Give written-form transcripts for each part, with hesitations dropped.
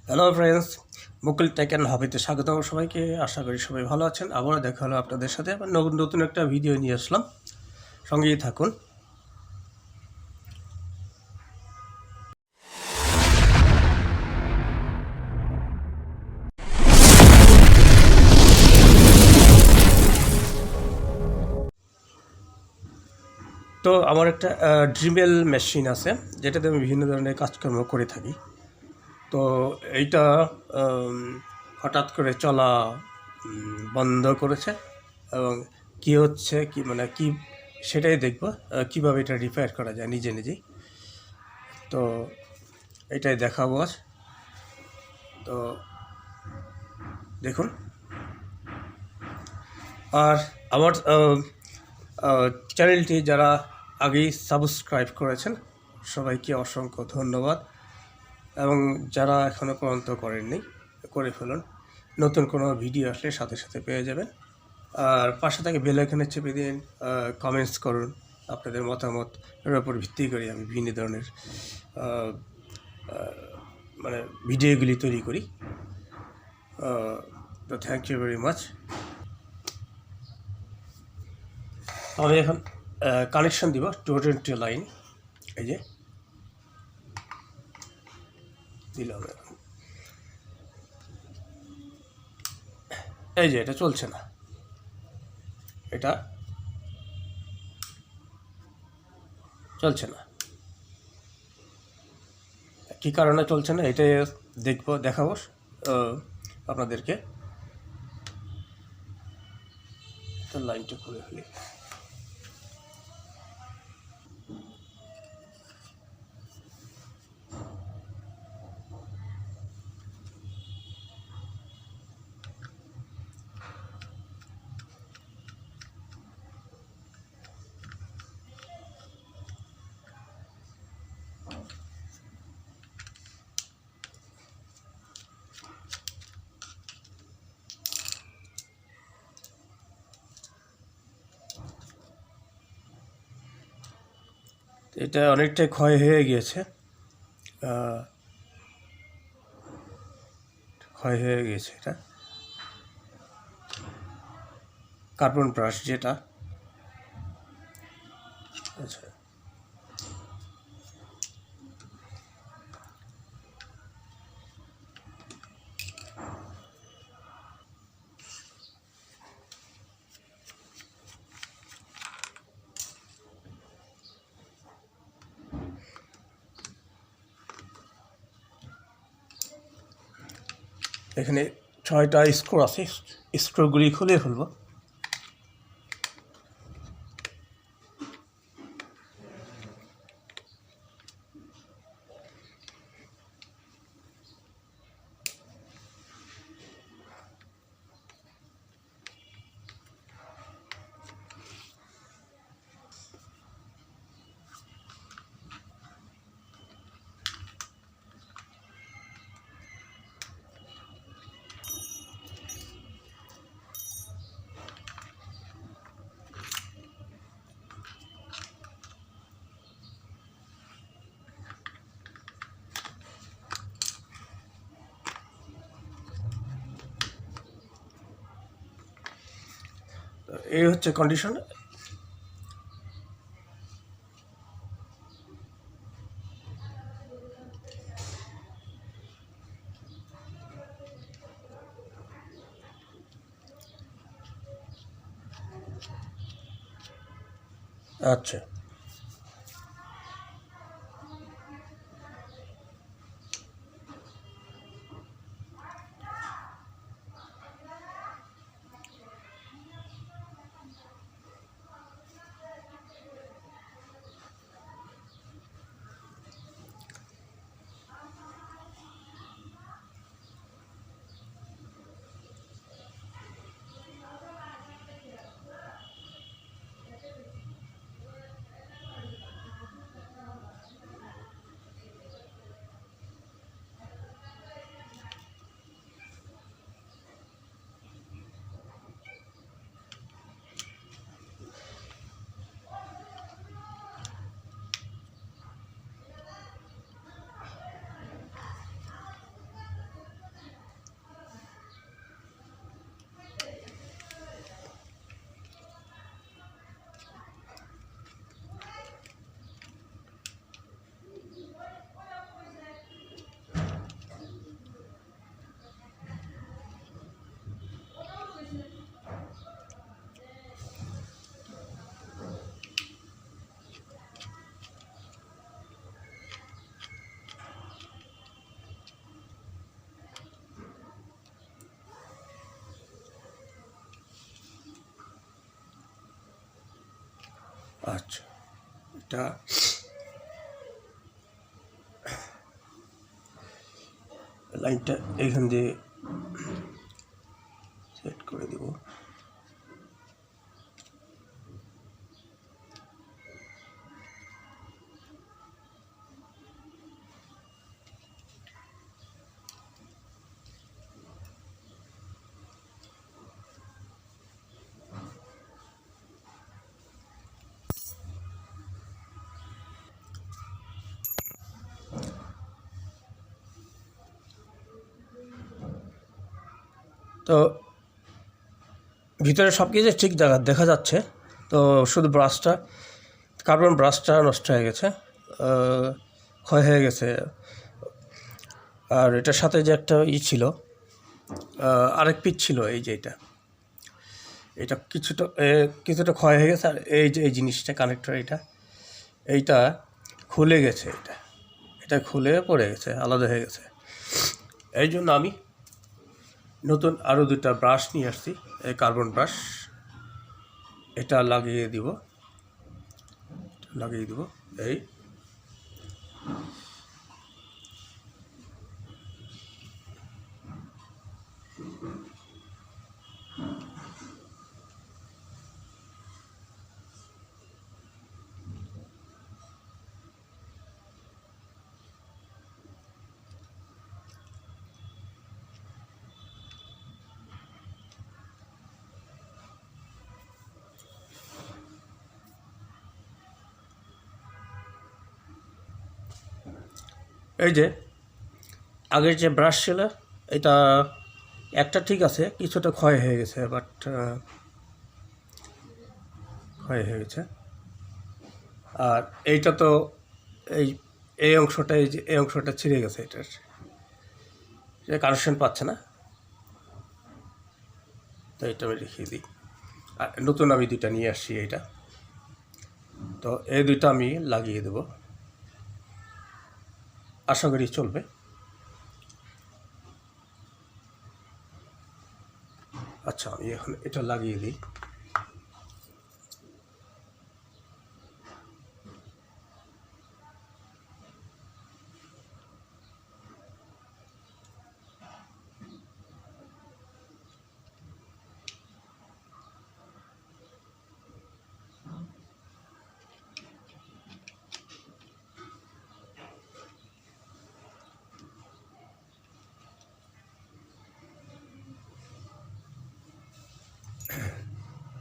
Hello friends, Mukul tech and হবিতে স্বাগতম সবাইকে। আশা করি সবাই ভালো আছেন। আবারও দেখা হলো আপনাদের সাথে। আবার নতুন একটা ভিডিও নিয়ে আসলাম, সঙ্গেই থাকুন। তো আমার একটা ড্রিমেল মেশিন আছে, যেটাতে আমি বিভিন্ন ধরনের কাজকর্ম করে থাকি। তো এইটা হঠাৎ করে চলা বন্ধ করেছে, এবং কী হচ্ছে কি সেটাই দেখব, কীভাবে এটা রিপেয়ার করা যায় নিজে নিজেই। তো এটাই দেখাবো আজ। তো দেখুন, আর আমার চ্যানেলটি যারা আগেই সাবস্ক্রাইব করেছেন সবাইকে অসংখ্য ধন্যবাদ, এবং যারা এখনও পর্যন্ত করেননি করে ফেলুন। নতুন কোনো ভিডিও আসলে সাথে সাথে পেয়ে যাবেন। আর পাশে থেকে বেল আইকনে চেপে দিন, কমেন্টস করুন। আপনাদের মতামতের উপর ভিত্তি করে আমি বিভিন্ন ধরনের ভিডিওগুলি তৈরি করি। তো থ্যাংক ইউ ভেরি মাচ। আমি এখন কানেকশন দিব 220 লাইন। এই যে দিলাম, এই যে এটা চলছে না, এটা চলছে না। কী কারণে চলছে না এটাই দেখাবো আপনাদেরকে। লাইনটা খুলে ফেলি। এটা অনেকটাই ক্ষয় হয়ে গিয়েছে, এটা কার্বন ব্রাশ যেটা। আচ্ছা, এখানে 6টা স্ক্রু আছে, স্ক্রুগুলি খুলে ফেলবো। এই হচ্ছে কন্ডিশন। আচ্ছা, আচ্ছা, এটা লাইনটা এইখান দিয়ে সেট করে দেব। তো ভিতরে সব কিছু ঠিক দেখা যাচ্ছে। তো শুধু ব্রাশটা, কার্বন ব্রাশটা নষ্ট হয়ে গেছে, ক্ষয় হয়ে গেছে। আর এটার সাথে যে একটা ছিল, আরেক পিচ ছিল, এই যে এটা কিছুটা ক্ষয় হয়ে গেছে। আর এই যে এই জিনিসটা কানেক্টর, এইটা খুলে গেছে, এটা খুলে পড়ে গেছে, আলাদা হয়ে গেছে। এই জন্য আমি নতুন আরও 2টা ব্রাশ নিয়ে আসছি, এই কার্বন ব্রাশ। এটা লাগিয়ে দিব এই এই যে আগের যে ব্রাশ ছিল, এটা একটা ঠিক আছে, কিছুটা ক্ষয় হয়ে গেছে, বাট ক্ষয় হয়ে গেছে। আর এইটা তো এই অংশটা, এই অংশটা ছিঁড়ে গেছে, এটার কানেকশন পাচ্ছে না। তো এটা আমি রেখে দিই। আর নতুন আমি 2টা নিয়ে আসছি এইটা। তো এই 2টা আমি লাগিয়ে দেব, আশা করি চলবে। আচ্ছা, আমি এখন এটা লাগিয়ে দিই।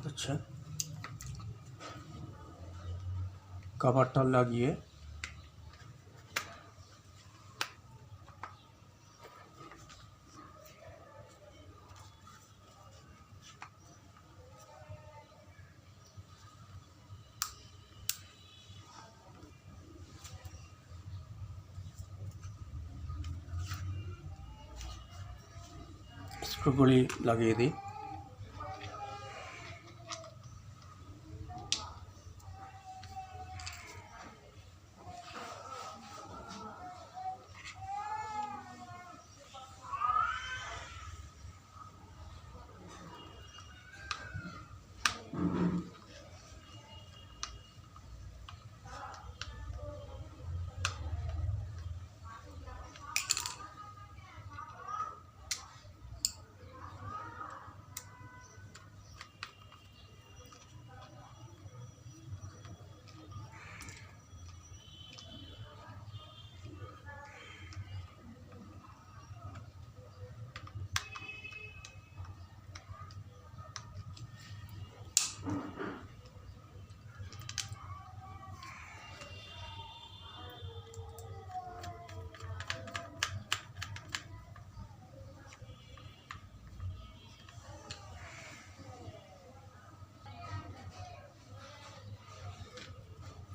আচ্ছা, কভারটা লাগিয়ে স্ক্রুগুলি লাগিয়ে দিই।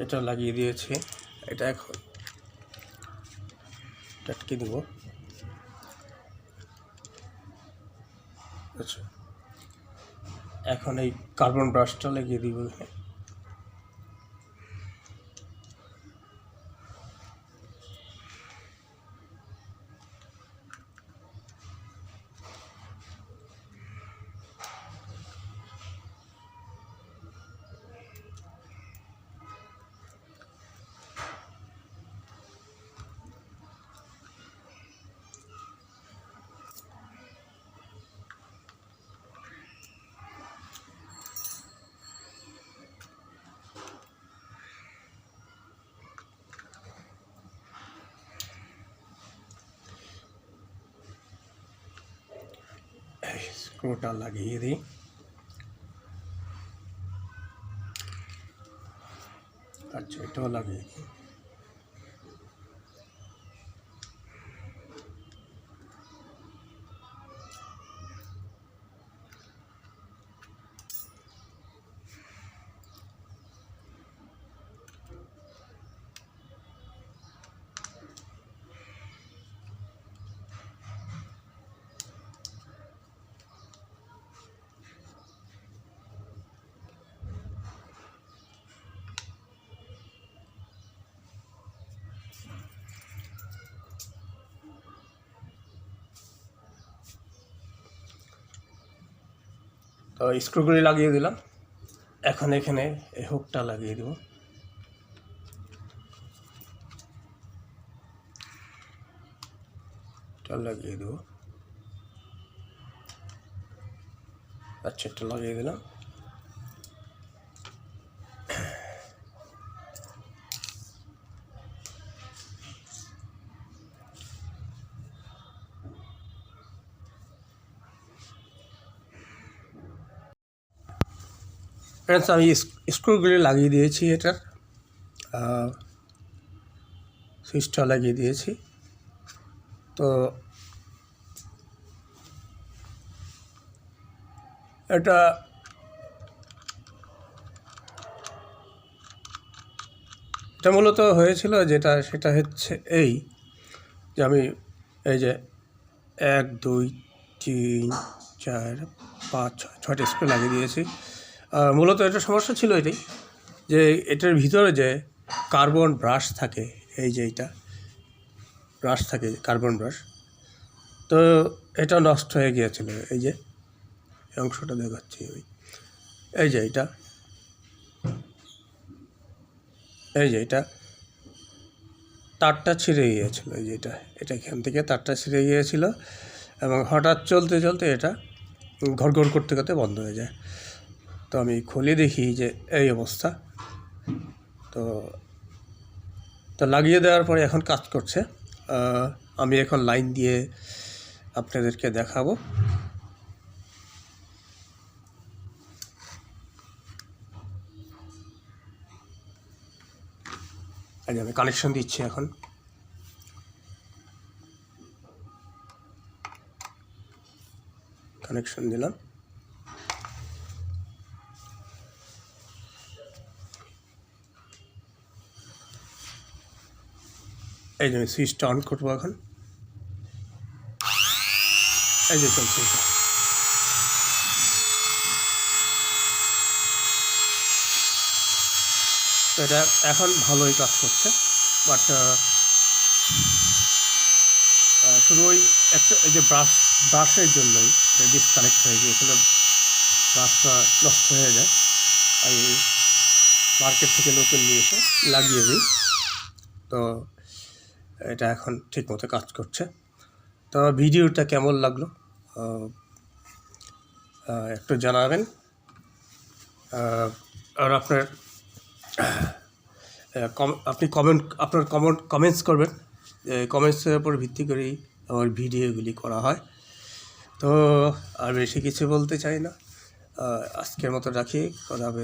এটা লাগিয়ে দিয়েছি। এটা এখন আটকে দেব। আচ্ছা, এখন এই কার্বন ব্রাশটা লাগিয়ে দিব। স্ক্রুটা লাগিয়ে দিই। আচ্ছা, এটাও লাগিয়ে দিই। তো স্ক্রুগুলি লাগিয়ে দিলাম। এখন এখানে এই হুকটা লাগিয়ে দেব। এটা লাগিয়ে দেব। আচ্ছা, এটা লাগিয়ে দিলাম। ফ্রেন্ডস, আমি স্ক্রুগুলি লাগিয়ে দিয়েছি। এটার সুইচটা লাগিয়ে দিয়েছি। তো এটা মূলত হয়েছিল সেটা হচ্ছে এই যে আমি এই যে 1 2 3 4 5 6টা স্ক্রু লাগিয়ে দিয়েছি। মূলত এটা সমস্যা ছিল এটাই যে এটার ভিতরে যে কার্বন ব্রাশ থাকে, এই যে এইটা ব্রাশ থাকে, কার্বন ব্রাশ, তো এটা নষ্ট হয়ে গিয়েছিল। এই যে অংশটা দেখাচ্ছি, এই যে এটা তারটা ছিঁড়ে গিয়েছিল। এই যে এটা এখান থেকে তারটা ছিঁড়ে গিয়েছিল এবং হঠাৎ চলতে চলতে এটা ঘড়ঘড় করতে করতে বন্ধ হয়ে যায়। তো আমি খুলে দেখি যে এই অবস্থা। তো লাগিয়ে দেওয়ার পরে এখন কাজ করছে। আমি এখন লাইন দিয়ে আপনাদেরকে দেখাবো। আমি কানেকশন দিচ্ছি। এখন কানেকশন দিলাম। এই যে আমি সুইচটা অন করবো এখন। এই যে চলছে এটা এখন ভালোই কাজ করছে। বাট শুধু ওই একটা এই যে ব্রাশের জন্যই ডিসকানেক্ট হয়ে গিয়েছিল, ব্রাশটা নষ্ট হয়ে যায়। আমি মার্কেট থেকে নতুন নিয়ে এসে লাগিয়ে দিই। তো এটা এখন ঠিকমতো কাজ করছে। তো ভিডিওটা কেমন লাগলো একটু জানাবেন। আর আপনি আপনার কমেন্টস করবেন। কমেন্টসের উপর ভিত্তি করেই আমার ভিডিওগুলি করা হয়। তো আর বেশি কিছু বলতে চাই না। আজকের মতো রাখি। কথা হবে।